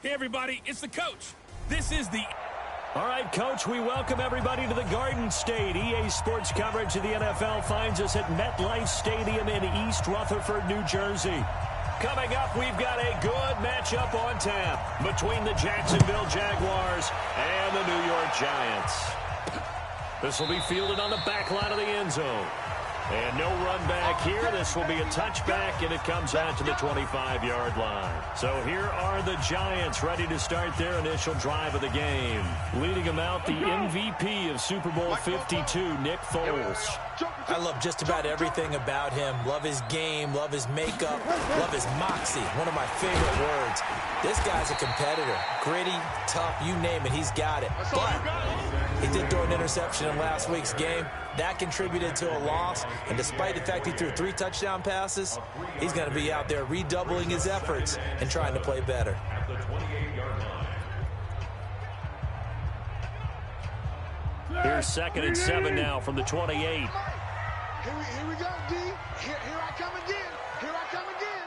Hey, everybody, it's the coach. This is the... All right, Coach, we welcome everybody to the Garden State. EA Sports coverage of the NFL finds us at MetLife Stadium in East Rutherford, New Jersey. Coming up, we've got a good matchup on tap between the Jacksonville Jaguars and the New York Giants. This will be fielded on the back line of the end zone. And no run back here. This will be a touchback, and it comes out to the 25-yard line. So here are the Giants ready to start their initial drive of the game. Leading them out, the MVP of Super Bowl 52, Nick Foles. I love just about everything about him. Love his game, love his makeup, love his moxie. One of my favorite words. This guy's a competitor. Gritty, tough, you name it, he's got it. But he did throw an interception in last week's game. That contributed to a loss. And despite the fact he threw 3 touchdown passes, he's going to be out there redoubling his efforts and trying to play better. Here's 2nd and 7 now from the 28. Here we go, D. Here I come again. Here I come again.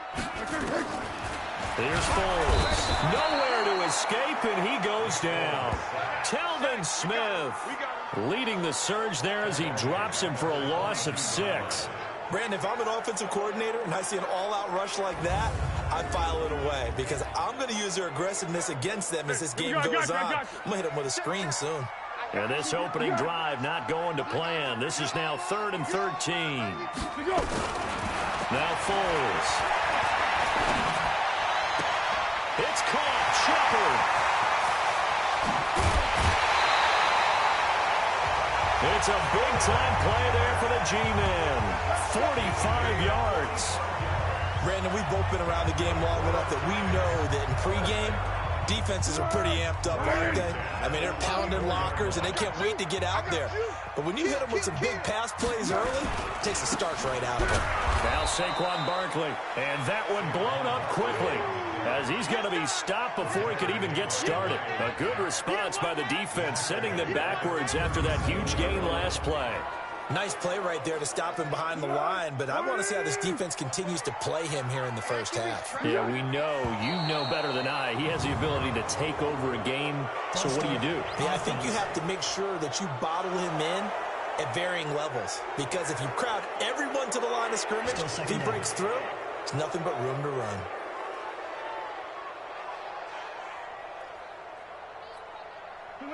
Here's Foles. Nowhere to escape, and he goes down. Telvin Smith leading the surge there as he drops him for a loss of 6. Brandon, if I'm an offensive coordinator and I see an all-out rush like that, I file it away because I'm going to use their aggressiveness against them as this game goes on. I'm going to hit them with a screen soon. And this opening drive not going to plan. This is now 3rd and 13. Now Foles. It's caught. Shepard. It's a big-time play there for the G-Men. 45 yards. Brandon, we've both been around the game long enough that we know that in pregame, defenses are pretty amped up, aren't they? I mean, they're pounding lockers, and they can't wait to get out there. But when you hit them with some big pass plays early, it takes the starch right out of them. Now Saquon Barkley, and that one blown up quickly as he's going to be stopped before he could even get started. A good response by the defense, sending them backwards after that huge gain last play. Nice play right there to stop him behind the line, but I want to see how this defense continues to play him here in the first half. Yeah, we know. You know better than I. He has the ability to take over a game, so what do you do? Yeah, I think you have to make sure that you bottle him in at varying levels, because if you crowd everyone to the line of scrimmage, if he breaks through, there's nothing but room to run.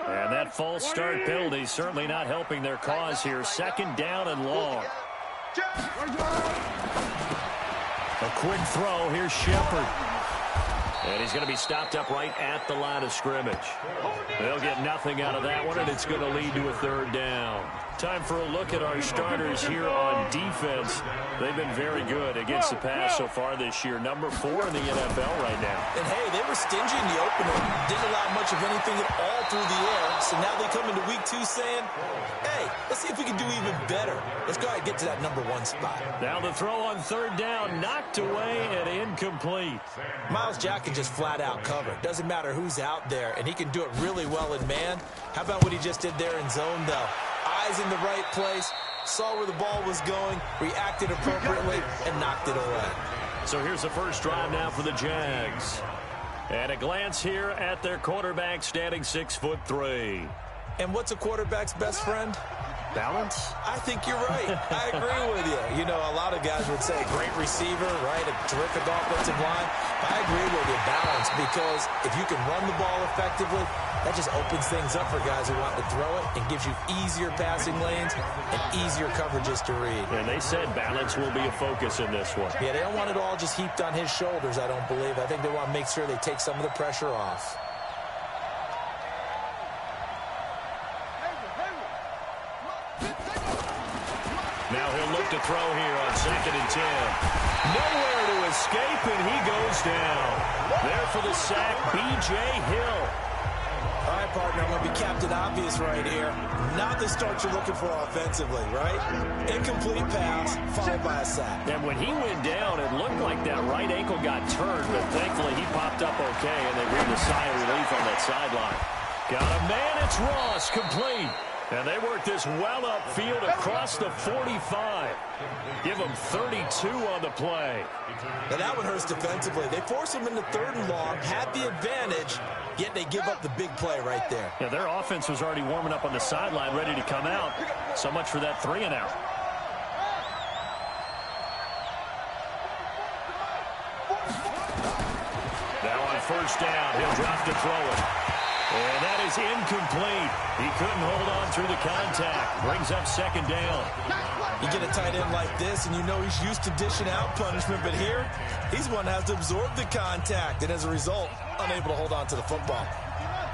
And that false start penalty certainly not helping their cause here. 2nd down and long. A quick throw. Here's Shepard. And he's going to be stopped up right at the line of scrimmage. They'll get nothing out of that one, and it's going to lead to a 3rd down. Time for a look at our starters here on defense. They've been very good against the pass so far this year. Number 4 in the NFL right now. And, hey, they were stingy in the opener. Didn't allow much of anything at all through the air. So now they come into week 2 saying, hey, let's see if we can do even better. Let's go ahead and get to that number 1 spot. Now the throw on 3rd down, knocked away and incomplete. Myles Jack can just flat out cover. Doesn't matter who's out there, and he can do it really well in man. How about what he just did there in zone, though? Eyes in the right place, saw where the ball was going, reacted appropriately, and knocked it away. So here's the first drive now for the Jags. And a glance here at their quarterback standing 6'3". And what's a quarterback's best friend? Balance? I think you're right. I agree with you. You know, a lot of guys would say great receiver, right? A terrific offensive line. But I agree with you, balance, because if you can run the ball effectively, that just opens things up for guys who want to throw it and gives you easier passing lanes and easier coverages to read. And they said balance will be a focus in this one. Yeah, they don't want it all just heaped on his shoulders, I don't believe. I think they want to make sure they take some of the pressure off. Now he'll look to throw here on 2nd and 10. Nowhere to escape, and he goes down. There for the sack, B.J. Hill. All right, partner, I'm going to be Captain Obvious right here. Not the start you're looking for offensively, right? Incomplete pass, followed by a sack. And when he went down, it looked like that right ankle got turned, but thankfully he popped up okay, and they breathed a sigh of relief on that sideline. Got a man, it's Ross, complete. And they work this well upfield across the 45. Give them 32 on the play. Now that one hurts defensively. They force them into 3rd and long, had the advantage, yet they give up the big play right there. Yeah, their offense was already warming up on the sideline, ready to come out. So much for that 3-and-out. Now on 1st down, he'll drop to throw it. And that is incomplete. He couldn't hold on through the contact. Brings up 2nd down. You get a tight end like this, and you know he's used to dishing out punishment, but here, he's one that has to absorb the contact, and as a result, unable to hold on to the football.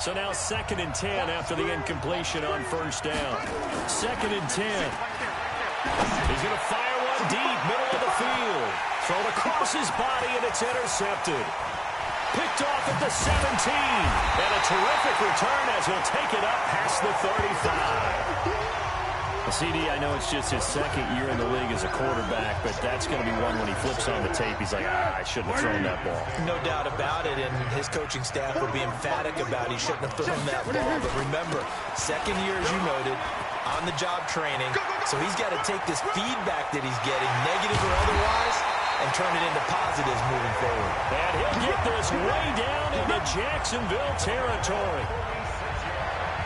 So now 2nd and 10 after the incompletion on 1st down. 2nd and 10. He's going to fire one deep, middle of the field. Thrown across his body, and it's intercepted. Picked off at the 17. And a terrific return as he'll take it up past the 35. CD, I know it's just his 2nd year in the league as a quarterback, but that's going to be one when he flips on the tape. He's like, I shouldn't have thrown that ball. No doubt about it, and his coaching staff will be emphatic about he shouldn't have thrown that ball. But remember, 2nd year, as you noted, on-the-job training, so he's got to take this feedback that he's getting, negative or otherwise, and turn it into positives moving forward. And he'll get this way down into Jacksonville territory.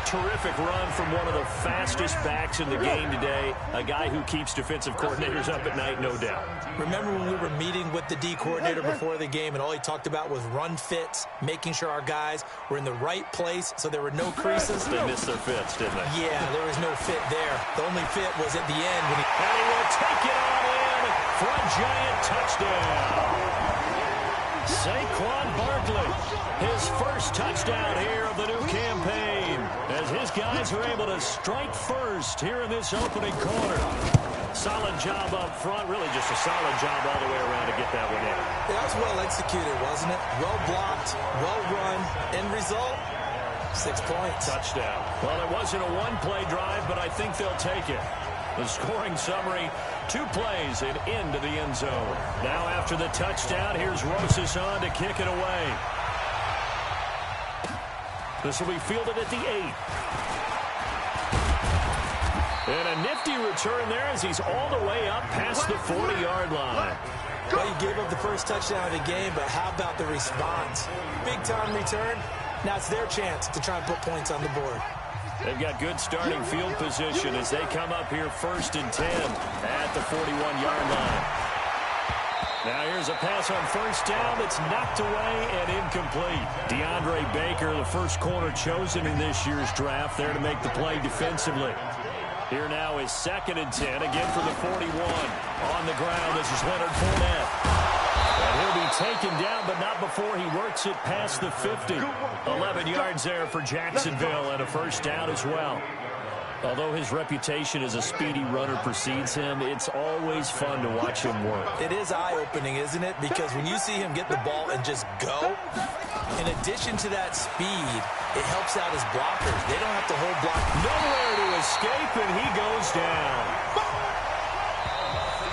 Terrific run from one of the fastest backs in the game today. A guy who keeps defensive coordinators up at night, no doubt. Remember when we were meeting with the D coordinator before the game and all he talked about was run fits, making sure our guys were in the right place so there were no creases? They missed their fits, didn't they? Yeah, there was no fit there. The only fit was at the end when he... And he will take it all in for a giant touchdown. Saquon Barkley, his first touchdown here of the new campaign, as his guys are able to strike first here in this opening quarter. Solid job up front, really just a solid job all the way around to get that one in. That was well executed, wasn't it? Well blocked, well run. End result, 6 points. Touchdown. Well, it wasn't a one-play drive, but I think they'll take it. The scoring summary, 2 plays and into the end zone. Now after the touchdown, here's Rosas on to kick it away. This will be fielded at the 8. And a nifty return there as he's all the way up past the 40-yard line. Well, you gave up the first touchdown of the game, but how about the response? Big-time return. Now it's their chance to try and put points on the board. They've got good starting field position as they come up here 1st and 10 at the 41-yard line. Now here's a pass on 1st down that's knocked away and incomplete. DeAndre Baker, the first corner chosen in this year's draft, there to make the play defensively. Here now is 2nd and 10, again from the 41. On the ground, this is Leonard Fournette. And he'll be taken down, but not before he works it past the 50. 11 yards there for Jacksonville and a 1st down as well. Although his reputation as a speedy runner precedes him, it's always fun to watch him work. It is eye-opening, isn't it? Because when you see him get the ball and just go, in addition to that speed, it helps out his blockers. They don't have to hold block. Nowhere to escape, and he goes down.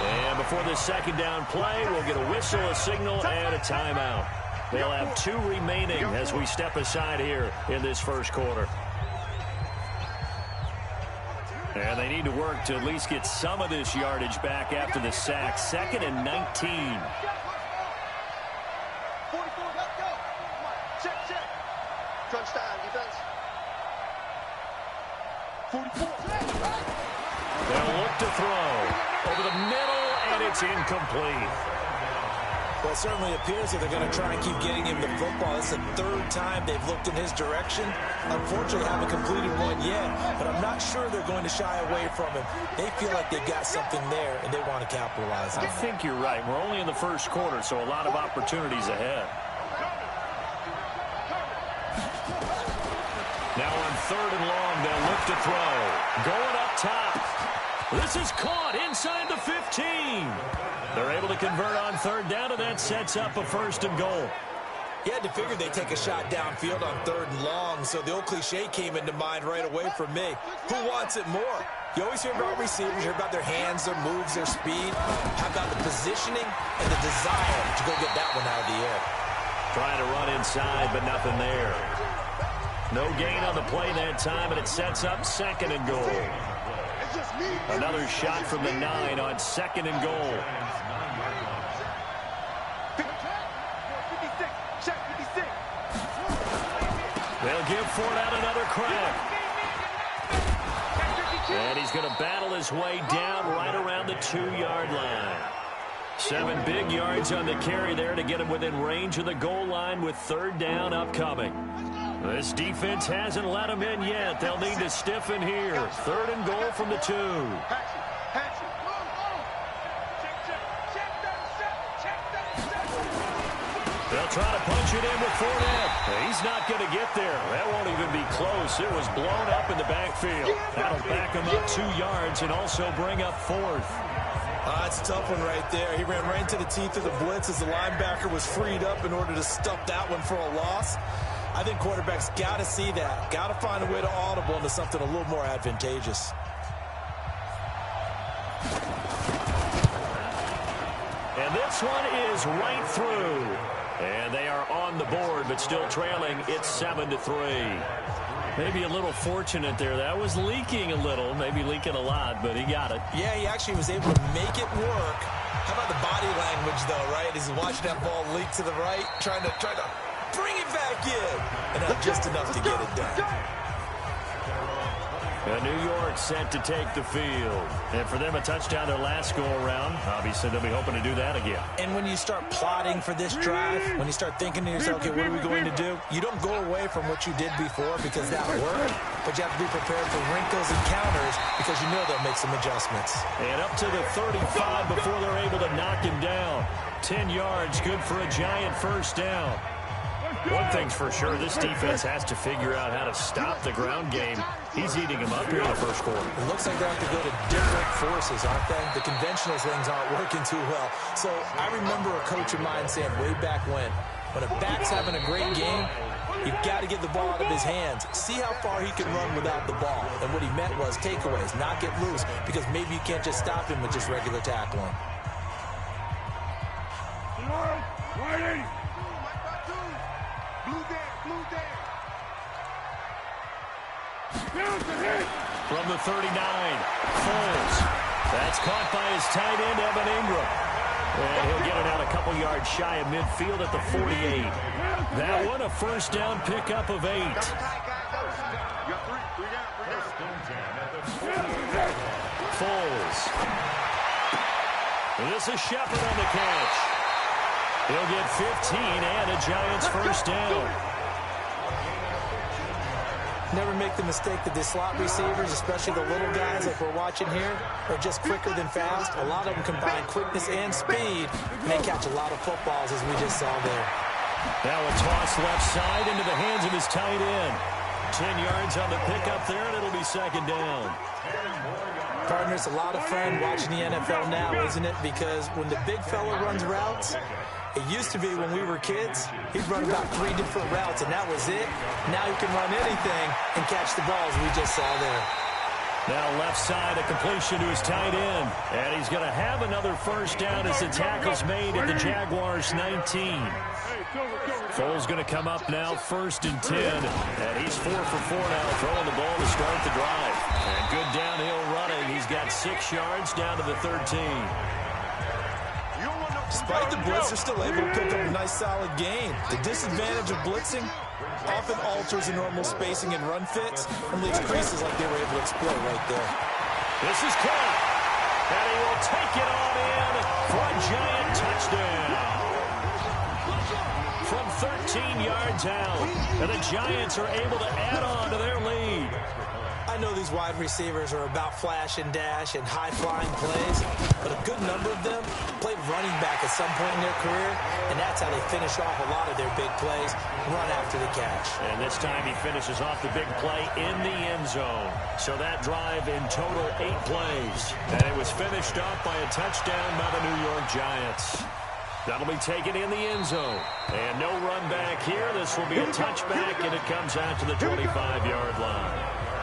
And before the 2nd down play, we'll get a whistle, a signal, and a timeout. They'll have 2 remaining as we step aside here in this 1st quarter. And they need to work to at least get some of this yardage back after the sack. 2nd and 19. 44, let's go. Check. Crunch time, defense. 44. They'll look to throw over the middle, and it's incomplete. Well, it certainly appears that they're going to try and keep getting him the football. It's the 3rd time they've looked in his direction. Unfortunately, haven't completed one yet, but I'm not sure they're going to shy away from him. They feel like they've got something there, and they want to capitalize on it. I think you're right. We're only in the 1st quarter, so a lot of opportunities ahead. Now on 3rd and long, they'll look to throw. Going up top. This is caught inside the 15. They're able to convert on 3rd down, and that sets up a 1st and goal. You had to figure they'd take a shot downfield on 3rd and long, so the old cliche came into mind right away from me. Who wants it more? You always hear about receivers, you hear about their hands, their moves, their speed. How about the positioning and the desire to go get that one out of the air? Trying to run inside, but nothing there. No gain on the play that time, and it sets up 2nd and goal. Another shot from the 9 on 2nd and goal. They'll give Fournette another crack. And he's going to battle his way down right around the 2-yard line. 7 big yards on the carry there to get him within range of the goal line with 3rd down upcoming. This defense hasn't let him in yet. They'll need to stiffen here. 3rd and goal from the 2. They'll try to punch it in with Fournette. He's not going to get there. That won't even be close. It was blown up in the backfield. That'll back him up 2 yards and also bring up 4th. That's a tough one right there. He ran right into the teeth of the blitz as the linebacker was freed up in order to stuff that one for a loss. I think quarterbacks got to see that. Got to find a way to audible into something a little more advantageous. And this one is right through. And they are on the board, but still trailing. It's 7-3. Maybe a little fortunate there. That was leaking a little, maybe leaking a lot, but he got it. Yeah, he actually was able to make it work. How about the body language, though, right? He's watching that ball leak to the right, trying to bring it back in. And not just enough to get it done. And New York set to take the field. And for them, a touchdown their last go-around. Obviously, they'll be hoping to do that again. And when you start plotting for this drive, when you start thinking to yourself, okay, what are we going to do? You don't go away from what you did before because that worked, but you have to be prepared for wrinkles and counters because you know they'll make some adjustments. And up to the 35 before they're able to knock him down. 10 yards, good for a Giant 1st down. One thing's for sure, this defense has to figure out how to stop the ground game. He's eating him up here in the 1st quarter. It looks like they have to go to different forces, aren't they? The conventional things aren't working too well. So I remember a coach of mine saying way back when a back's having a great game, you've got to get the ball out of his hands. See how far he can run without the ball. And what he meant was takeaways, not get loose, because maybe you can't just stop him with just regular tackling. From the 39, Foles. That's caught by his tight end, Evan Ingram. And he'll get it out a couple yards shy of midfield at the 48. That one, a 1st down pickup of 8. Foles. This is Shepard on the catch. He'll get 15 and a Giants 1st down. Never make the mistake that the slot receivers, especially the little guys like we're watching here, are just quicker than fast. A lot of them combine quickness and speed, and they catch a lot of footballs, as we just saw there. Now a toss left side into the hands of his tight end. 10 yards on the pickup there, and it'll be 2nd down. Partner, it's a lot of fun watching the NFL now, isn't it? Because when the big fella runs routes, it used to be when we were kids, he'd run about 3 different routes, and that was it. Now he can run anything and catch the balls we just saw there. Now left side, a completion to his tight end. And he's going to have another 1st down as the tackle's made at the Jaguars 19. Foles going to come up now, 1st and 10. And he's 4 for 4 now, throwing the ball to start the drive. And good downhill running. He's got 6 yards down to the 13. Despite the blitz, they're still able to pick up a nice, solid gain. The disadvantage of blitzing often alters the normal spacing and run fits and leaves creases like they were able to exploit right there. This is caught, and he will take it on in for a Giant touchdown. From 13 yards out, and the Giants are able to add on to their lead. I know these wide receivers are about flash and dash and high-flying plays, but a good number of them played running back at some point in their career, and that's how they finish off a lot of their big plays, run after the catch. And this time he finishes off the big play in the end zone. So that drive in total 8 plays, and it was finished off by a touchdown by the New York Giants. That'll be taken in the end zone. And no run back here. This will be a touchback, and it comes out to the 25-yard line.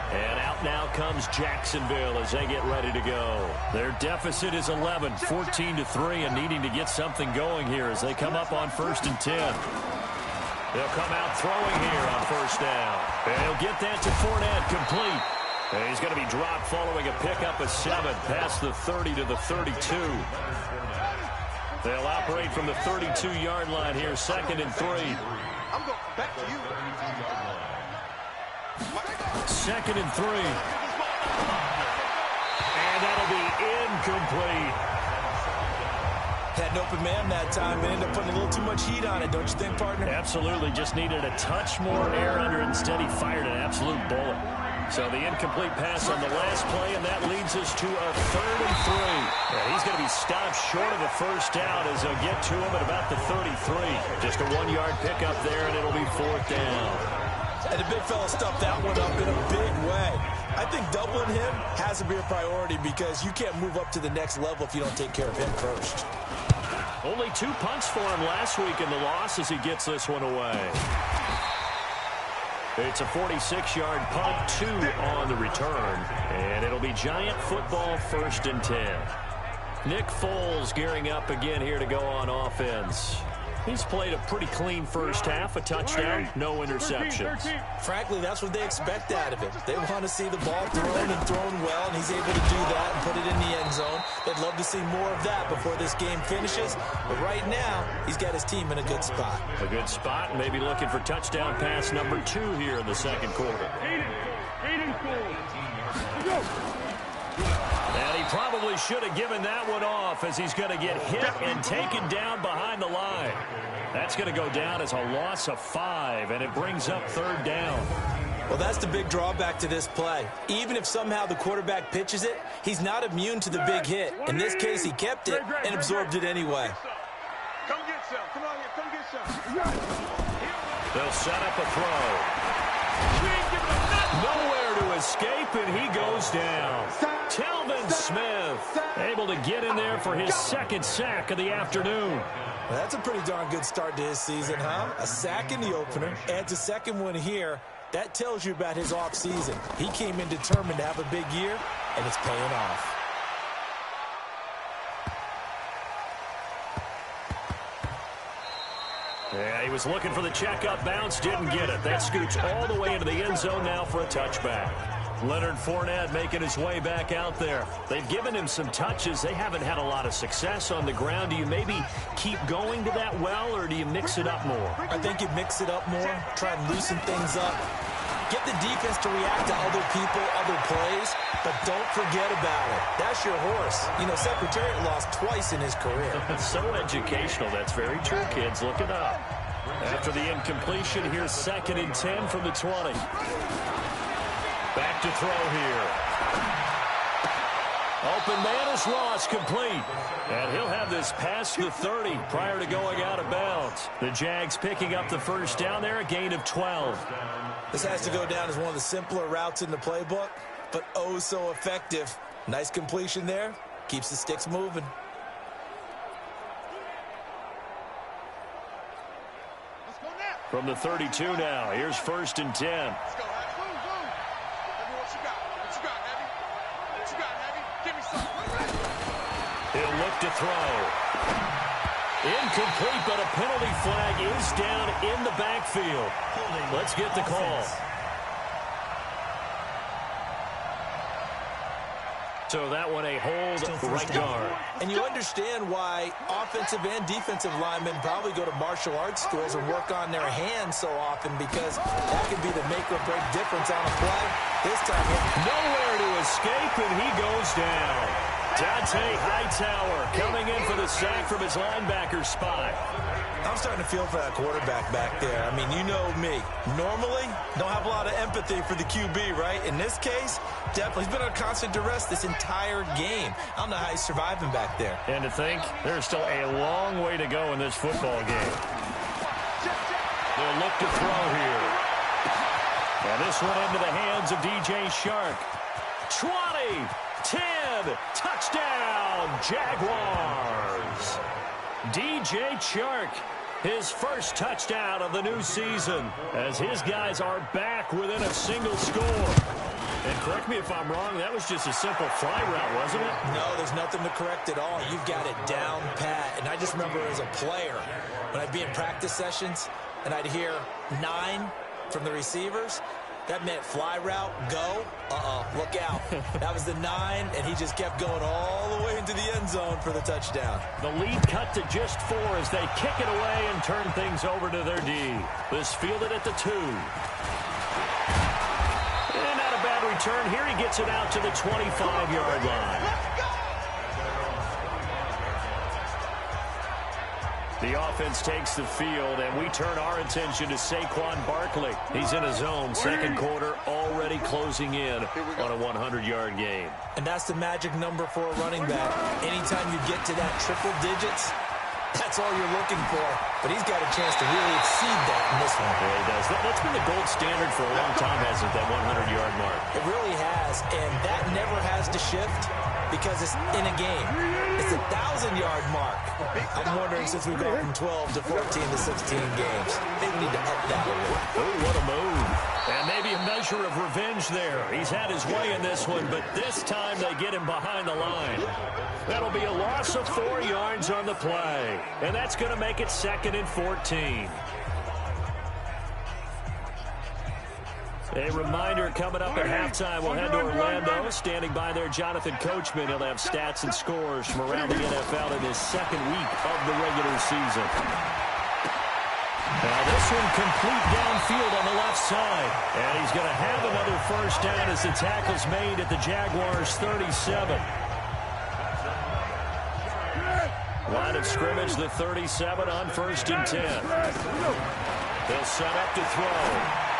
And out now comes Jacksonville as they get ready to go. Their deficit is 11, 14-3, and needing to get something going here as they come up on 1st and 10. They'll come out throwing here on first down. And he'll get that to Fournette, complete. And he's going to be dropped following a pickup of 7 past the 30 to the 32. They'll operate from the 32-yard line here, 2nd and 3. I'm going back to you. 2nd and 3. And that'll be incomplete. Had an open man that time and ended up putting a little too much heat on it, don't you think, partner? Absolutely. Just needed a touch more air under it. Instead, he fired an absolute bullet. So the incomplete pass on the last play, and that leads us to a 3rd and 3. And he's going to be stopped short of a first down as they'll get to him at about the 33. Just a 1-yard pickup there, and it'll be 4th down. And the big fella stuffed that one up in a big way. I think doubling him has to be a priority because you can't move up to the next level if you don't take care of him first. Only 2 punts for him last week in the loss as he gets this one away. It's a 46-yard punt, 2 on the return, and it'll be Giant football, 1st and 10. Nick Foles gearing up again here to go on offense. He's played a pretty clean first half, a touchdown, no interceptions. Frankly, that's what they expect out of him. They want to see the ball thrown and thrown well, and he's able to do that and put it in the end zone. They'd love to see more of that before this game finishes. But right now, he's got his team in a good spot. A good spot, maybe looking for touchdown pass number 2 here in the 2nd quarter. And he probably should have given that one off as he's going to get hit and taken down behind the line. That's going to go down as a loss of 5, and it brings up 3rd down. Well, that's the big drawback to this play. Even if somehow the quarterback pitches it, he's not immune to the big hit. In this case, he kept it and absorbed it anyway. Come get some. Come on here. Come get some. They'll set up a throw. Nowhere to escape, and he goes down. Telvin Smith able to get in there for his 2nd sack of the afternoon. Well, that's a pretty darn good start to his season, huh? A sack in the opener, adds a 2nd one here. That tells you about his offseason. He came in determined to have a big year, and it's paying off. Yeah, he was looking for the checkup bounce, didn't get it. That scoots all the way into the end zone now for a touchback. Leonard Fournette making his way back out there. They've given him some touches. They haven't had a lot of success on the ground. Do you maybe keep going to that well, or do you mix it up more? I think you mix it up more, try and loosen things up. Get the defense to react to other people, other plays, but don't forget about it. That's your horse. You know, Secretariat lost twice in his career. It's so educational. That's very true, kids. Look it up. After the incompletion, here's 2nd and 10 from the 20. Back to throw here. Open man is Ross, complete. And he'll have this past the 30 prior to going out of bounds. The Jags picking up the first down there, a gain of 12. This has to go down as one of the simpler routes in the playbook, but oh so effective. Nice completion there. Keeps the sticks moving. Let's go now. From the 32 now, here's 1st and 10. Let's go. Move. Heavy, what you got? What you got, Heavy? What you got, Heavy? Give me some. He'll look to throw. Incomplete, but a penalty flag is down in the backfield. Let's get the call. So that one a hold right guard. And you understand why offensive and defensive linemen probably go to martial arts schools and work on their hands so often, because that could be the make or break difference on a play. This time, nowhere to escape, and he goes down. Dante Hightower coming in for the sack from his linebacker spot. I'm starting to feel for that quarterback back there. I mean, you know me. Normally, don't have a lot of empathy for the QB, right? In this case, definitely. He's been under constant duress this entire game. I don't know how he's surviving back there. And to think, there's still a long way to go in this football game. They'll look to throw here. And this one into the hands of DJ Shark. 20, 10, touchdown, Jaguars. DJ Chark, his first touchdown of the new season, as his guys are back within a single score. And correct me if I'm wrong, that was just a simple fly route, wasn't it? No, there's nothing to correct at all. You've got it down pat. And I just remember as a player, when I'd be in practice sessions, and I'd hear 9 from the receivers, that meant fly route, go, look out. That was the 9, and he just kept going all the way into the end zone for the touchdown. The lead cut to just 4 as they kick it away and turn things over to their D. This fielded at the 2. And not a bad return. Here he gets it out to the 25-yard line. The offense takes the field, and we turn our attention to Saquon Barkley. He's in a zone, second quarter, already closing in on a 100-yard game. And that's the magic number for a running back. Anytime you get to that triple digits, that's all you're looking for. But he's got a chance to really exceed that in this one. Yeah, he does. That's been the gold standard for a long time, hasn't it, that 100-yard mark? It really has, and that never has to shift because it's in a game. It's a 1,000-yard mark. I'm wondering, since we've gone from 12 to 14 to 16 games, maybe we need to up that a little. Oh, what a move. And maybe a measure of revenge there. He's had his way in this one, but this time they get him behind the line. That'll be a loss of 4 yards on the play. And that's going to make it 2nd and 14. A reminder, coming up at halftime, we'll head to Orlando. Standing by there, Jonathan Coachman. He'll have stats and scores from around the NFL in his 2nd week of the regular season. Now this one complete downfield on the left side. And he's going to have another first down as the tackle's made at the Jaguars' 37. Line of scrimmage, the 37 on 1st and 10. They'll set up to throw.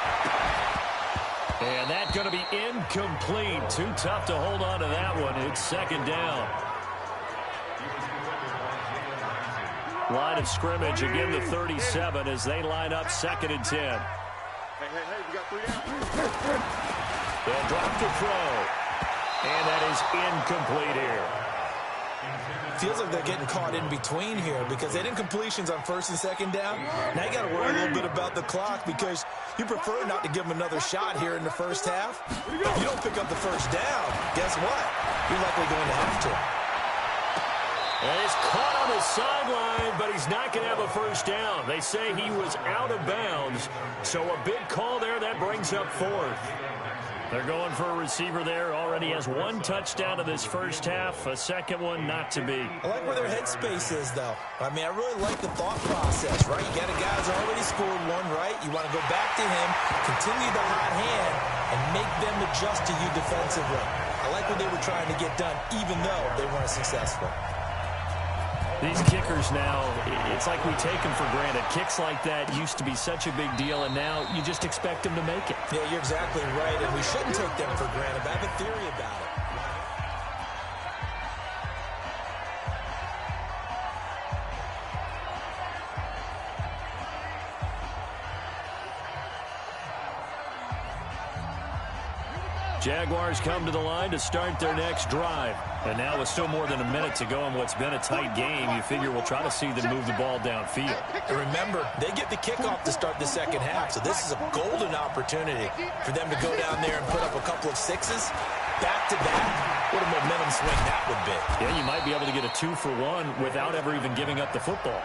And that's going to be incomplete. Too tough to hold on to that one. It's 2nd down. Line of scrimmage, again the 37 as they line up 2nd and 10. Hey, we got 3 down. They'll drop the throw. And that is incomplete here. Feels like they're getting caught in between here because they didn't completions on 1st and 2nd down. Now you got to worry a little bit about the clock because you prefer not to give them another shot here in the first half. If you don't pick up the first down, guess what? You're likely going to have to. And he's caught on the sideline, but he's not going to have a first down. They say he was out of bounds, so a big call there that brings up 4th. They're going for a receiver there. Already has 1 touchdown in this first half. A 2nd one not to be. I like where their headspace is, though. I mean, I really like the thought process, right? You got a guy who's already scored 1, right? You want to go back to him, continue the hot hand, and make them adjust to you defensively. I like what they were trying to get done, even though they weren't successful. These kickers now, it's like we take them for granted. Kicks like that used to be such a big deal, and now you just expect them to make it. Yeah, you're exactly right, and we shouldn't take them for granted. I have a theory about it. Jaguars come to the line to start their next drive. And now with still more than a minute to go in what's been a tight game, you figure we'll try to see them move the ball downfield. And remember, they get the kickoff to start the 2nd half, so this is a golden opportunity for them to go down there and put up a couple of 6s. Back-to-back, what a momentum swing that would be. Yeah, you might be able to get a 2-for-1 without ever even giving up the football.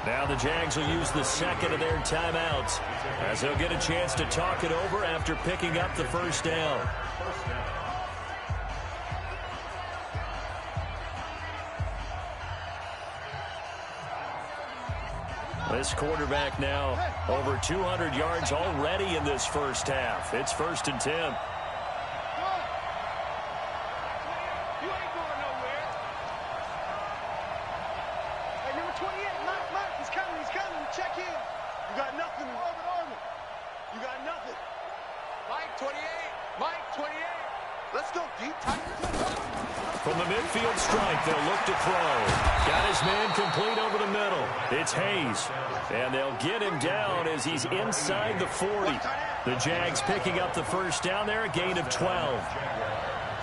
Now the Jags will use the 2nd of their timeouts as they'll get a chance to talk it over after picking up the first down. This quarterback now over 200 yards already in this first half. It's 1st and 10. You ain't going nowhere. Hey, number 28, Mike, he's coming. Check in. You got nothing. Orbit. You got nothing. Mike, 28. Let's go deep, tight. From the midfield strike, they'll look to throw. Got his man complete over the middle. It's Hayes. And they'll get him down as he's inside the 40. The Jags picking up the first down there, a gain of 12.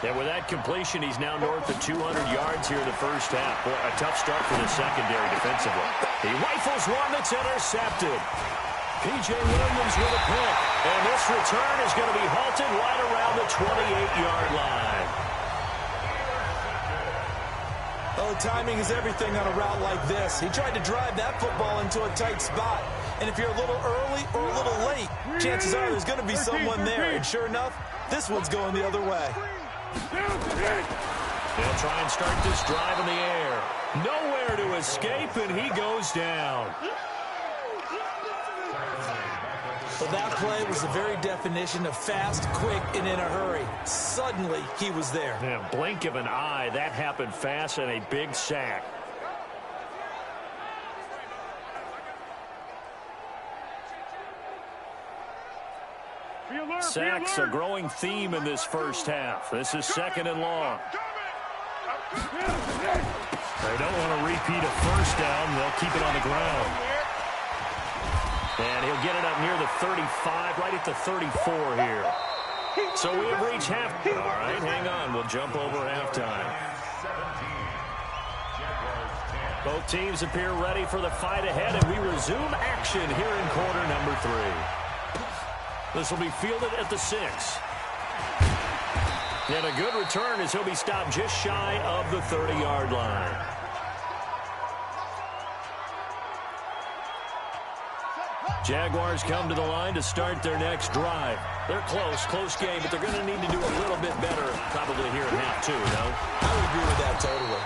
And with that completion, he's now north of 200 yards here in the first half. Boy, a tough start for the secondary defensively. He rifles one that's intercepted. P.J. Williams with a pick. And this return is going to be halted right around the 28-yard line. Oh, timing is everything on a route like this. He tried to drive that football into a tight spot. And if you're a little early or a little late, chances are there's going to be someone there. And sure enough, this one's going the other way. They'll try and start this drive in the air. Nowhere to escape, and he goes down. Well, that play was the very definition of fast, quick, and in a hurry. Suddenly, he was there. Yeah, blink of an eye, that happened fast, and a big sack. Sacks a growing theme in this first half. This is 2nd and long. They don't want to repeat a first down. They'll keep it on the ground. And he'll get it up near the 35, right at the 34 here. So we have reached half. All right, hang on. We'll jump over halftime. Both teams appear ready for the fight ahead, and we resume action here in quarter number 3. This will be fielded at the 6. And a good return as he'll be stopped just shy of the 30-yard line. Jaguars come to the line to start their next drive. They're close game, but they're going to need to do a little bit better probably here in half 2, no? I would agree with that totally.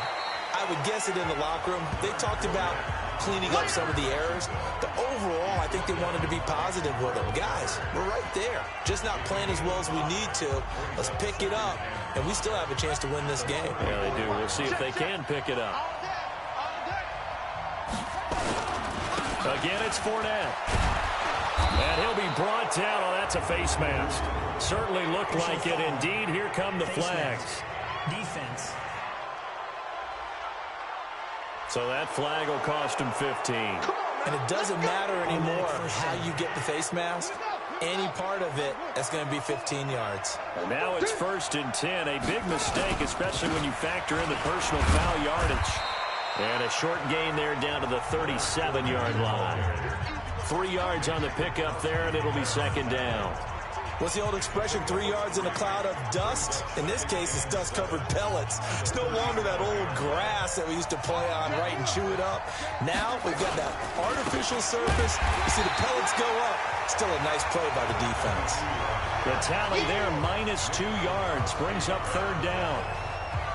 I would guess it in the locker room. They talked about cleaning up some of the errors, but overall, I think they wanted to be positive with them. Guys, we're right there. Just not playing as well as we need to. Let's pick it up, and we still have a chance to win this game. Yeah, they do. We'll see if they can pick it up. Again, it's Fournette. And he'll be brought down. Oh, that's a face mask. Certainly looked like it. Indeed, here come the flags. Defense. So that flag will cost him 15. And it doesn't matter anymore how you get the face mask. Any part of it, that's going to be 15 yards. And now it's 1st and 10. A big mistake, especially when you factor in the personal foul yardage. And a short gain there down to the 37-yard line. 3 yards on the pickup there, and it'll be 2nd down. What's the old expression, 3 yards in a cloud of dust? In this case, it's dust-covered pellets. It's no longer that old grass that we used to play on, right, and chew it up. Now we've got that artificial surface. You see the pellets go up. Still a nice play by the defense. The tally there, -2 yards, brings up 3rd down.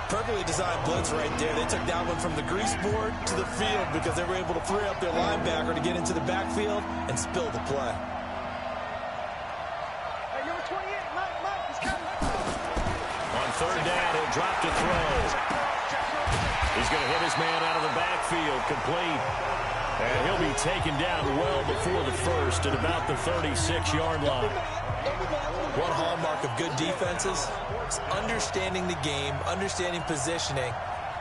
Perfectly designed blitz right there. They took that one from the grease board to the field because they were able to free up their linebacker to get into the backfield and spill the play. On 3rd down, he'll drop to throw. He's going to hit his man out of the backfield, complete. And he'll be taken down well before the 1st at about the 36-yard line. One hallmark of good defenses is understanding the game, understanding positioning,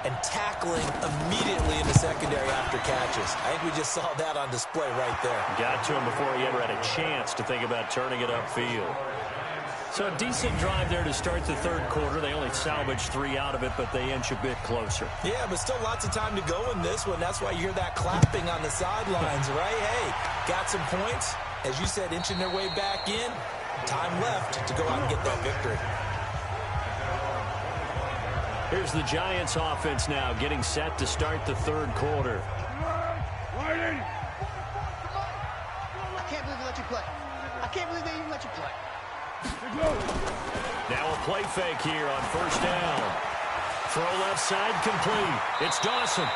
and tackling immediately in the secondary after catches. I think we just saw that on display right there. Got to him before he ever had a chance to think about turning it upfield. So a decent drive there to start the 3rd quarter. They only salvaged 3 out of it, but they inch a bit closer. Yeah, but still lots of time to go in this one. That's why you hear that clapping on the sidelines, right? Hey, got some points. As you said, inching their way back in. Time left to go out and get that victory. Here's the Giants offense now getting set to start the 3rd quarter. I can't believe they let you play. I can't believe they even let you play. Now a play fake here on 1st down. Throw left side complete. It's Dawson.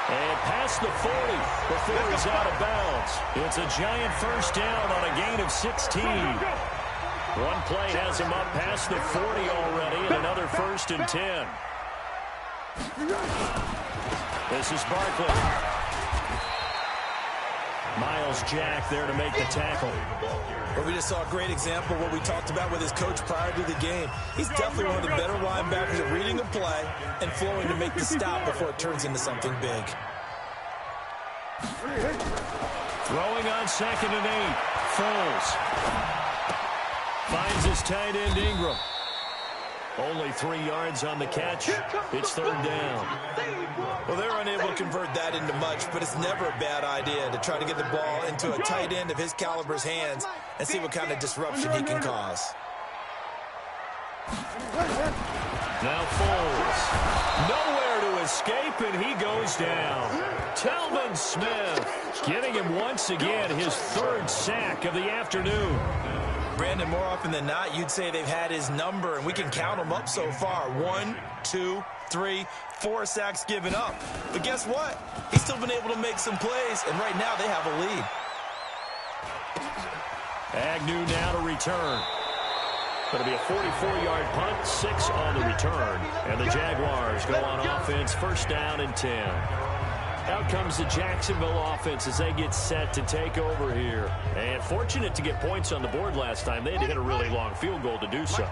And past the 40 before he's out of bounds. It's a Giant 1st down on a gain of 16. One play has him up past the 40 already, and another 1st and 10. This is Barkley. Miles Jack there to make the tackle. Well, we just saw a great example of what we talked about with his coach prior to the game. He's definitely one of the better linebackers at reading a play and flowing to make the stop before it turns into something big. Throwing on 2nd and 8. Foles finds his tight end Ingram. Only 3 yards on the catch. It's 3rd down. Well, they're unable to convert that into much, but it's never a bad idea to try to get the ball into a tight end of his caliber's hands and see what kind of disruption he can cause. Now Foles. Nowhere to escape, and he goes down. Telvin Smith getting him once again his third sack of the afternoon. Brandon, more often than not, you'd say they've had his number, and we can count them up so far. 1, 2, 3, 4 sacks given up. But guess what? He's still been able to make some plays, and right now they have a lead. Agnew now to return. Going to be a 44-yard punt, 6 on the return. And the Jaguars go on offense, first down and 10. Out comes the Jacksonville offense as they get set to take over here. And fortunate to get points on the board last time. They had to hit a really long field goal to do so.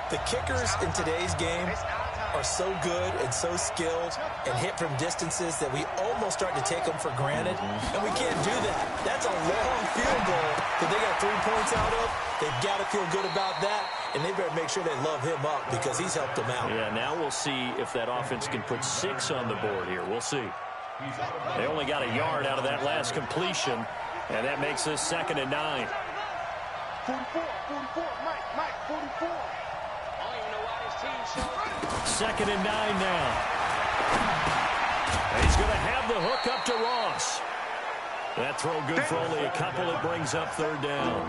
The kickers in today's game are so good and so skilled and hit from distances that we almost start to take them for granted. And we can't do that. That's a long field goal that they got 3 points out of. They've got to feel good about that, and they better make sure they love him up because he's helped them out. Yeah, now we'll see if that offense can put 6 on the board here. We'll see. They only got a yard out of that last completion, and that makes this 2nd and 9. 44, Mike, 44. I don't even know why this team showed. 2nd and 9 now. And he's going to have the hook up to Ross. That throw good for only a couple. It brings up 3rd down.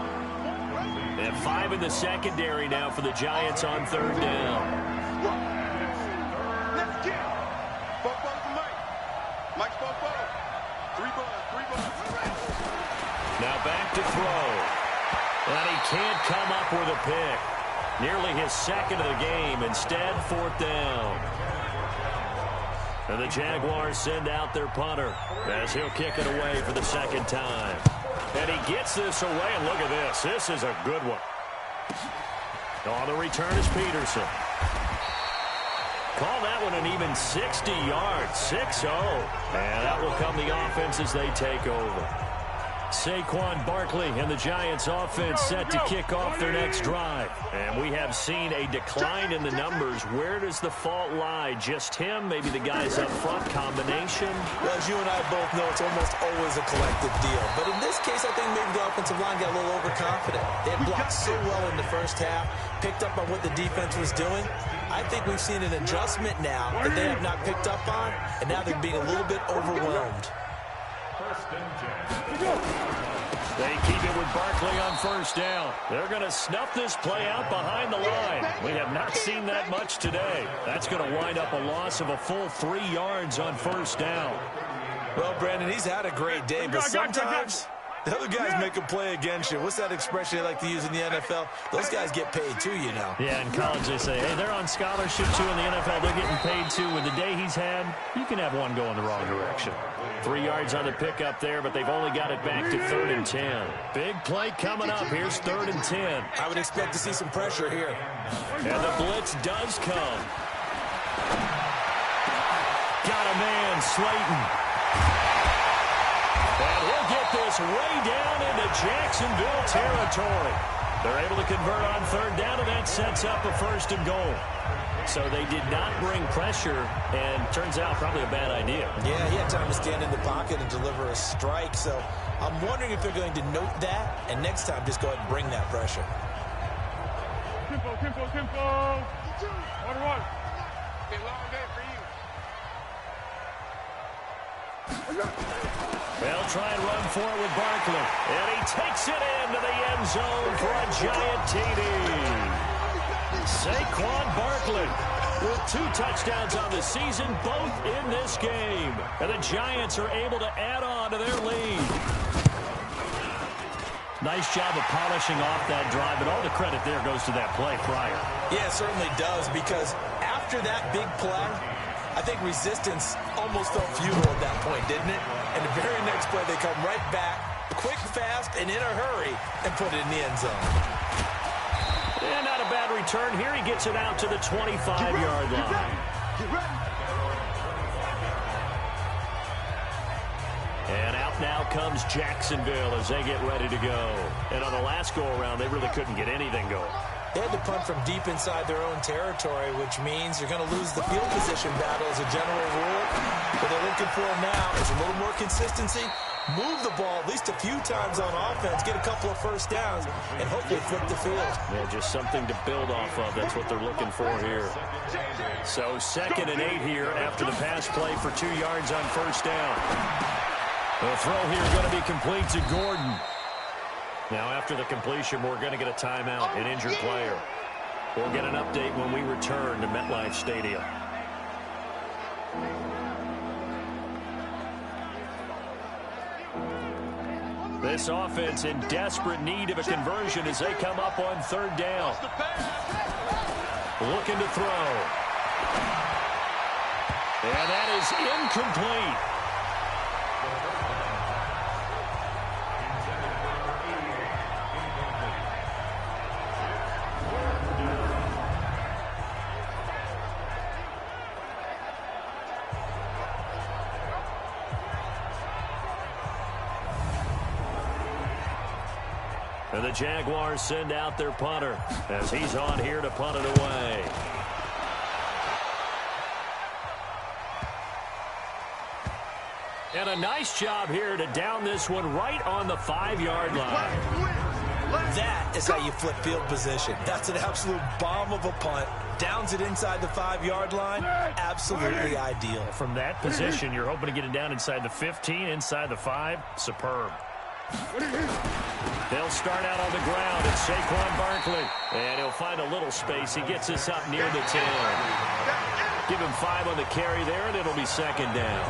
They have 5 in the secondary now for the Giants on 3rd down. Let's get it. Mike's 4 3 buns. Now back to throw. And he can't come up with a pick. Nearly his 2nd of the game. Instead, 4th down. And the Jaguars send out their punter as he'll kick it away for the 2nd time. And he gets this away, and look at this. This is a good one. On the return is Peterson. Call that one an even 60 yards, 6-0. And that will come the offense as they take over. Saquon Barkley and the Giants offense set to kick off their next drive. And we have seen a decline in the numbers. Where does the fault lie? Just him? Maybe the guys up front? Combination? Well, as you and I both know, it's almost always a collective deal. But in this case, I think maybe the offensive line got a little overconfident. They had blocked so well in the first half, picked up on what the defense was doing. I think we've seen an adjustment now that they have not picked up on, and now they're being a little bit overwhelmed. They keep it with Barkley on 1st down. They're going to snuff this play out behind the line. We have not seen that much today. That's going to wind up a loss of a full 3 yards on 1st down. Well, Brandon, he's had a great day, but sometimes the other guys make a play against you. What's that expression they like to use in the NFL? Those guys get paid too, you know. Yeah, in college they say, hey, they're on scholarship too. In the NFL, they're getting paid too. With the day he's had, you can have one go in the wrong direction. 3 yards on the pickup there, but they've only got it back to 3rd and 10. Big play coming up. Here's 3rd and 10. I would expect to see some pressure here. And the blitz does come. Got a man, Slayton. And he'll get this way down into Jacksonville territory. They're able to convert on 3rd down, and that sets up a 1st and goal. So they did not bring pressure, and turns out probably a bad idea. Yeah, he had time to stand in the pocket and deliver a strike. So I'm wondering if they're going to note that, and next time just go ahead and bring that pressure. Tempo. One. Been a long day for you. They'll try and run for it with Barkley. And he takes it into the end zone for a giant TD. Saquon Barkley with 2 touchdowns on the season, both in this game. And the Giants are able to add on to their lead. Nice job of polishing off that drive, but all the credit there goes to that play prior. Yeah, it certainly does, because after that big play, I think resistance almost felt futile at that point, didn't it? And the very next play, they come right back, quick, fast, and in a hurry, and put it in the end zone. And not a bad return. Here he gets it out to the 25-yard line. And out now comes Jacksonville as they get ready to go. And on the last go-around, they really couldn't get anything going. They had to punt from deep inside their own territory, which means you're going to lose the field position battle as a general rule. What they're looking for now is a little more consistency, move the ball at least a few times on offense, get a couple of first downs, and hopefully flip the field. Yeah, just something to build off of. That's what they're looking for here. So 2nd and 8 here after the pass play for 2 yards on first down. The throw here going to be complete to Gordon. Now after the completion, we're going to get a timeout, an injured player. We'll get an update when we return to MetLife Stadium. This offense in desperate need of a conversion as they come up on 3rd down. Looking to throw. And that is incomplete. And the Jaguars send out their punter as he's on here to punt it away. And a nice job here to down this one right on the 5-yard line. That is how you flip field position. That's an absolute bomb of a punt. Downs it inside the 5-yard line. Absolutely ideal. From that position, you're hoping to get it down inside the 15, inside the 5. Superb. They'll start out on the ground. It's Saquon Barkley. And he'll find a little space. He gets us up near the 10. Give him 5 on the carry there, and it'll be 2nd down.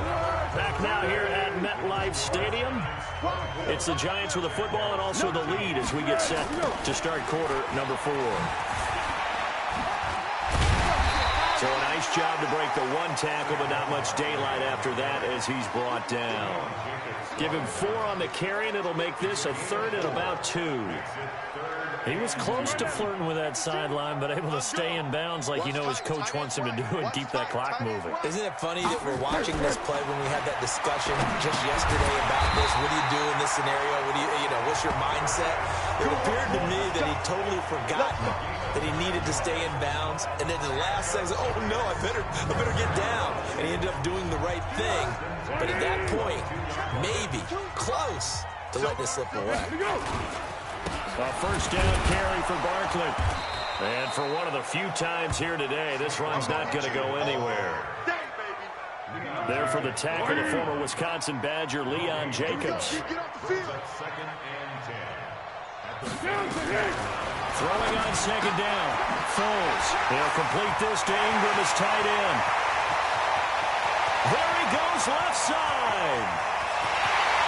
Back now here at MetLife Stadium. It's the Giants with the football and also the lead as we get set to start quarter number 4. So a nice job to break the 1 tackle, but not much daylight after that as he's brought down. Give him 4 on the carry, and it'll make this a 3rd and about 2. He was close to flirting with that sideline, but able to stay in bounds like you know his coach wants him to do and keep that clock moving. Isn't it funny that we're watching this play when we had that discussion just yesterday about this? What do you do in this scenario? What do you know, what's your mindset? It appeared to me that he'd totally forgotten that he needed to stay in bounds, and then the last second, oh no, I better get down. And he ended up doing the right thing. But at that point, maybe close to let this slip away. A first down carry for Barkley. And for one of the few times here today, this run's not going to go anywhere. There for the tackle, the former Wisconsin Badger, Leon Jacobs. Throwing on 2nd down. Foles. He'll complete this to Ingram as tight end. There he goes left side.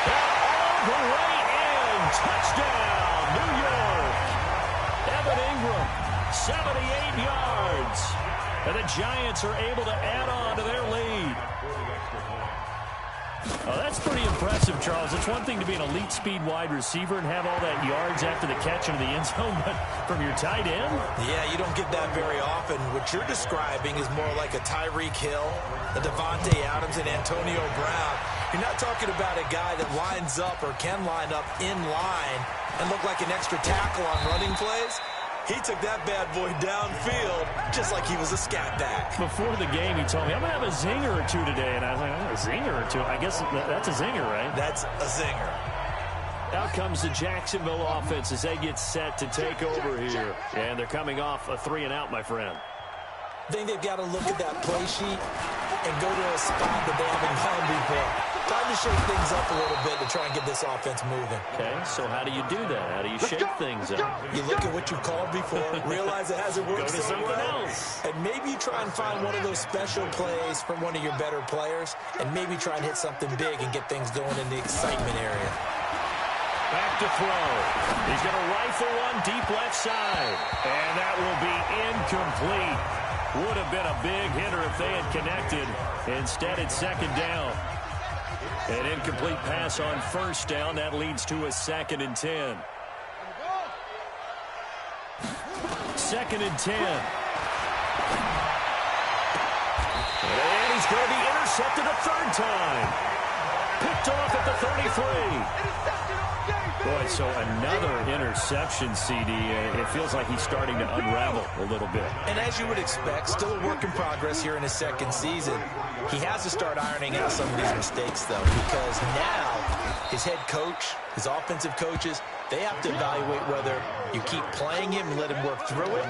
And all the way in. Touchdown. New York. Evan Ingram, 78 yards. And the Giants are able to add on to their lead. Oh, that's pretty impressive, Charles. It's one thing to be an elite speed wide receiver and have all that yards after the catch into the end zone, but from your tight end? Yeah, you don't get that very often. What you're describing is more like a Tyreek Hill, a Devontae Adams, and Antonio Brown. You're not talking about a guy that lines up or can line up in line and look like an extra tackle on running plays. He took that bad boy downfield just like he was a scat back. Before the game, he told me, I'm going to have a zinger or 2 today. And I was like, oh, a zinger or 2? I guess that's a zinger, right? That's a zinger. Out comes the Jacksonville offense as they get set to take over here. And they're coming off a 3 and out, my friend. I think they've got to look at that play sheet and go to a spot that they haven't gone before. Time to shake things up a little bit to try and get this offense moving. Okay, so how do you do that? How do you shake things up? You look at what you called before, realize it hasn't worked so something well, else. And maybe you try and find one of those special plays from one of your better players, and maybe try and hit something big and get things going in the excitement area. Back to throw. He's going to rifle one deep left side. And that will be incomplete. Would have been a big hitter if they had connected. Instead, it's 2nd down. An incomplete pass on 1st down. That leads to a 2nd and 10. 2nd and 10. And he's going to be intercepted a 3rd time. picked off at the 33. Boy, so another interception, CD. It feels like he's starting to unravel a little bit. And as you would expect, still a work in progress here in his second season. He has to start ironing out some of these mistakes, though, because now his head coach, his offensive coaches, they have to evaluate whether you keep playing him and let him work through it,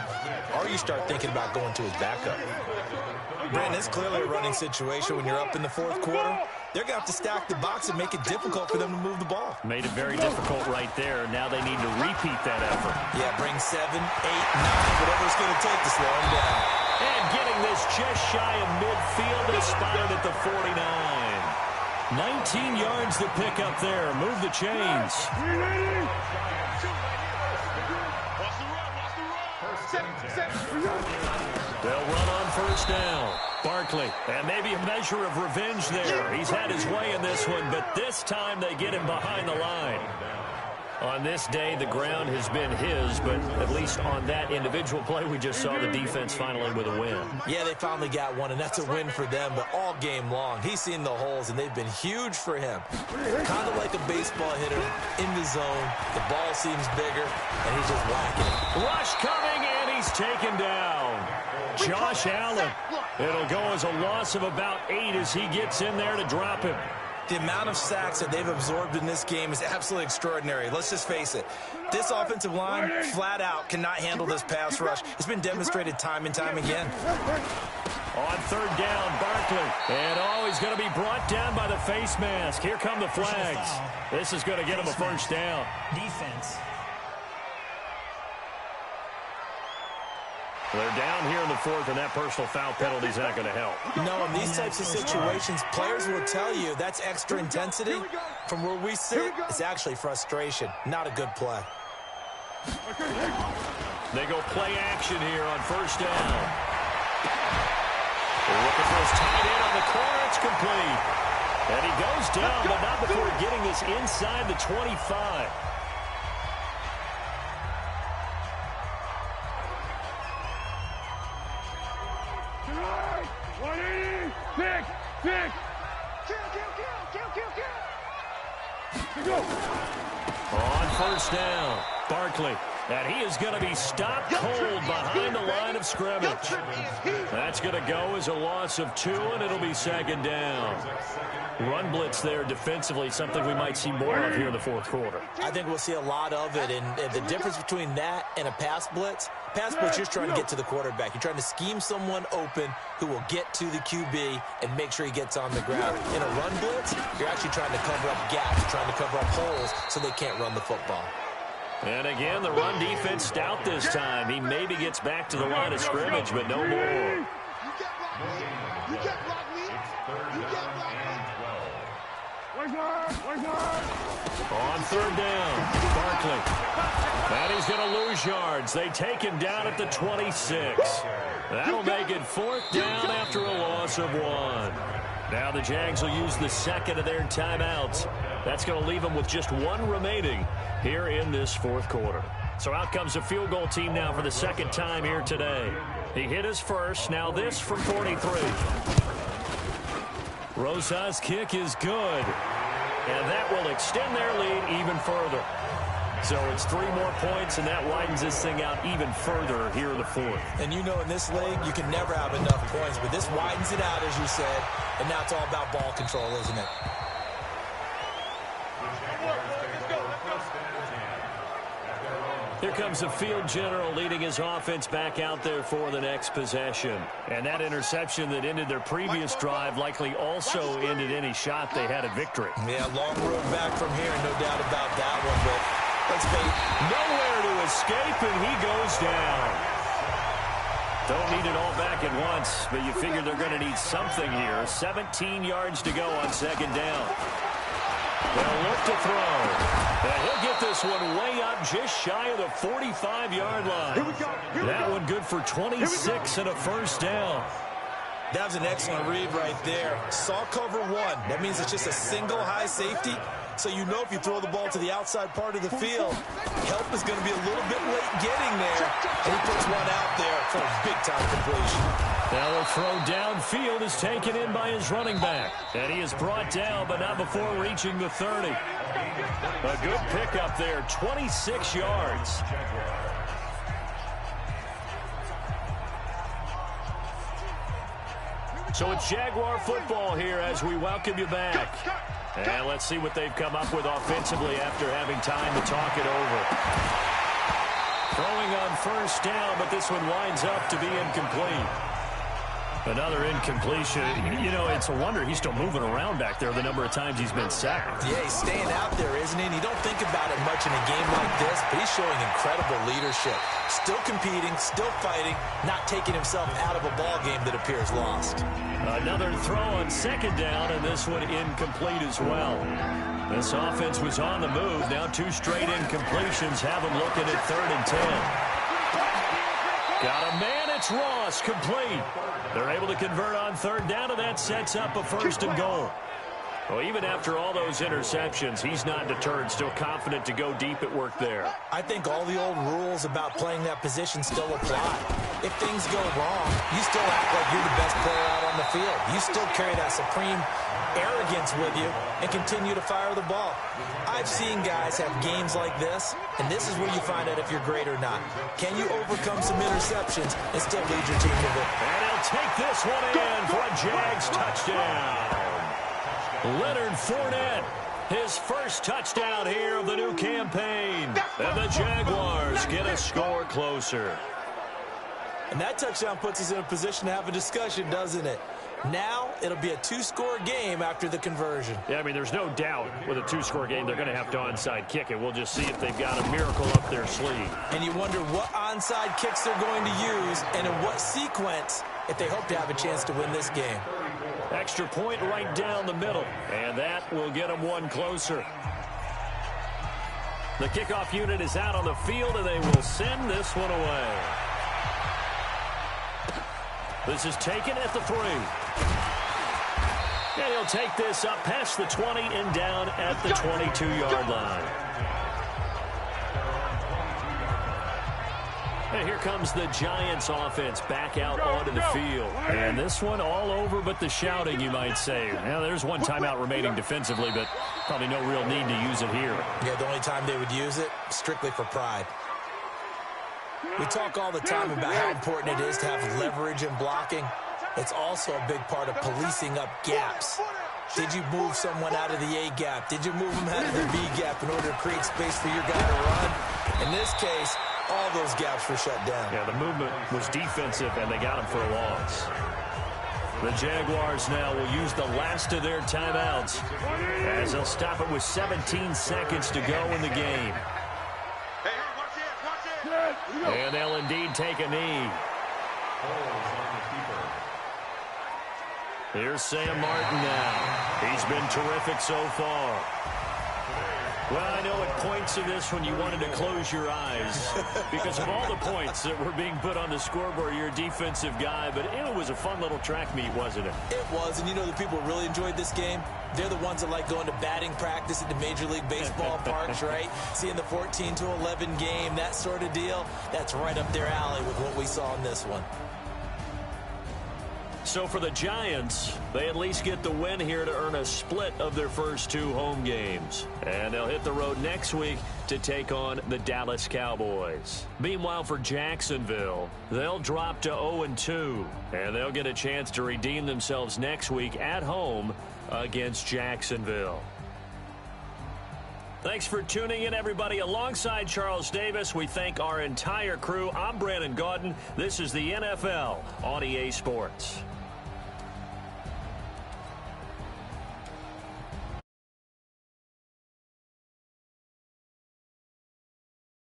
or you start thinking about going to his backup. Brandon, it's clearly a running situation when you're up in the fourth quarter. They're going to have to stack the box and make it difficult for them to move the ball. Made it very difficult right there. Now they need to repeat that effort. Yeah, bring 7, 8, 9, whatever it's going to take to slow him down. And getting this just shy of midfield, they spotted at the 49. 19 yards to pick up there. Move the chains. They'll run on first down. Barkley, and maybe a measure of revenge there. He's had his way in this one, but this time they get him behind the line. On this day, the ground has been his, but at least on that individual play, we just saw the defense finally with a win. Yeah, they finally got one, and that's a win for them, but all game long, he's seen the holes, and they've been huge for him. Kind of like a baseball hitter in the zone. The ball seems bigger, and he's just whacking it. Rush coming, and he's taken down. Josh Allen. It'll go as a loss of about 8 as he gets in there to drop him. The amount of sacks that they've absorbed in this game is absolutely extraordinary. Let's just face it. This offensive line, flat out, cannot handle this pass rush. It's been demonstrated time and time again. On third down, Barkley. And he's going to be brought down by the face mask. Here come the flags. This is going to get him a first down. Defense. They're down here in the fourth, and that personal foul penalty is not going to help. No, in these types of situations, players will tell you that's extra intensity. From where we sit, it's actually frustration, not a good play. They go play action here on first down. They're looking for his tight end on the corner. It's complete. And he goes down, but not before getting this inside the 25. On first down, Barkley. And he is going to be stopped cold behind the line of scrimmage. That's going to go as a loss of 2, and it'll be second down. Run blitz there defensively, something we might see more of here in the fourth quarter. I think we'll see a lot of it, and the difference between that and a pass blitz, you're just trying to get to the quarterback. You're trying to scheme someone open who will get to the QB and make sure he gets on the ground. In a run blitz, you're actually trying to cover up gaps, trying to cover up holes so they can't run the football. And again, the run defense stout this time. He maybe gets back to the line of scrimmage, but no more. On third down, Barkley. And he's going to lose yards. They take him down at the 26. That'll make it fourth down after a loss of 1. Now the Jags will use the second of their timeouts. That's going to leave them with just 1 remaining here in this fourth quarter. So out comes the field goal team now for the second time here today. He hit his first. Now this from 43. Rosa's kick is good. And that will extend their lead even further. So it's 3 more points, and that widens this thing out even further here in the fourth. And you know in this league, you can never have enough points, but this widens it out, as you said, and now it's all about ball control, isn't it? Here comes the field general leading his offense back out there for the next possession. And that interception that ended their previous drive likely also ended any shot they had at victory. Yeah, long road back from here, no doubt about that one, but let's face nowhere to escape, and he goes down. Don't need it all back at once, but you figure they're going to need something here. 17 yards to go on second down. They'll look to throw. And he'll get this one way up just shy of the 45-yard line. That one good for 26 and a first down. That was an excellent read right there. Saw cover 1. That means it's just a single high safety. So you know if you throw the ball to the outside part of the field, help is going to be a little bit late getting there. And he puts one out there for a big-time completion. Now a throw downfield is taken in by his running back. And he is brought down, but not before reaching the 30. A good pickup there, 26 yards. So it's Jaguar football here as we welcome you back. And let's see what they've come up with offensively after having time to talk it over. Throwing on first down, but this one winds up to be incomplete. Another incompletion. You know, it's a wonder he's still moving around back there the number of times he's been sacked. Yeah, he's staying out there, isn't he? And you don't think about it much in a game like this, but he's showing incredible leadership. Still competing, still fighting, not taking himself out of a ball game that appears lost. Another throw on second down, and this one incomplete as well. This offense was on the move. Now 2 straight incompletions have them looking at 3rd and 10. Got a man, it's Ross, complete. They're able to convert on 3rd down, and that sets up a 1st and goal. Well, even after all those interceptions, he's not deterred, still confident to go deep at work there. I think all the old rules about playing that position still apply. If things go wrong, you still act like you're the best player out on the field. You still carry that supreme arrogance with you and continue to fire the ball. I've seen guys have games like this, and this is where you find out if you're great or not. Can you overcome some interceptions and still lead your team to victory? And he'll take this one in for a Jags touchdown. Leonard Fournette, his first touchdown here of the new campaign. And the Jaguars get a score closer. And that touchdown puts us in a position to have a discussion, doesn't it? Now it'll be a 2-score game after the conversion. Yeah, I mean, there's no doubt with a 2-score game they're going to have to onside kick it. We'll just see if they've got a miracle up their sleeve. And you wonder what onside kicks they're going to use and in what sequence if they hope to have a chance to win this game. Extra point right down the middle, and that will get them one closer. The kickoff unit is out on the field, and they will send this one away. This is taken at the 3. And he'll take this up past the 20 and down at the 22-yard line. And here comes the Giants offense back out onto the field. And this one all over but the shouting, you might say. Now, there's one timeout remaining defensively, but probably no real need to use it here. Yeah, the only time they would use it, strictly for pride. We talk all the time about how important it is to have leverage in blocking. It's also a big part of policing up gaps. Did you move someone out of the A gap? Did you move them out of the B gap in order to create space for your guy to run? In this case, all those gaps were shut down. Yeah, the movement was defensive, and they got him for a loss. The Jaguars now will use the last of their timeouts as they'll stop it with 17 seconds to go in the game. And they'll indeed take a knee. Here's Sam Martin now. He's been terrific so far. Well, I know at points in this when you wanted to close your eyes because of all the points that were being put on the scoreboard. You're a defensive guy, but it was a fun little track meet, wasn't it? It was, and you know the people who really enjoyed this game? They're the ones that like going to batting practice at the Major League Baseball parks, right? Seeing the 14-11 game, that sort of deal. That's right up their alley with what we saw in this one. So for the Giants, they at least get the win here to earn a split of their first 2 home games. And they'll hit the road next week to take on the Dallas Cowboys. Meanwhile, for Jacksonville, they'll drop to 0-2. And they'll get a chance to redeem themselves next week at home against Jacksonville. Thanks for tuning in, everybody. Alongside Charles Davis, we thank our entire crew. I'm Brandon Gaudin. This is the NFL on EA Sports.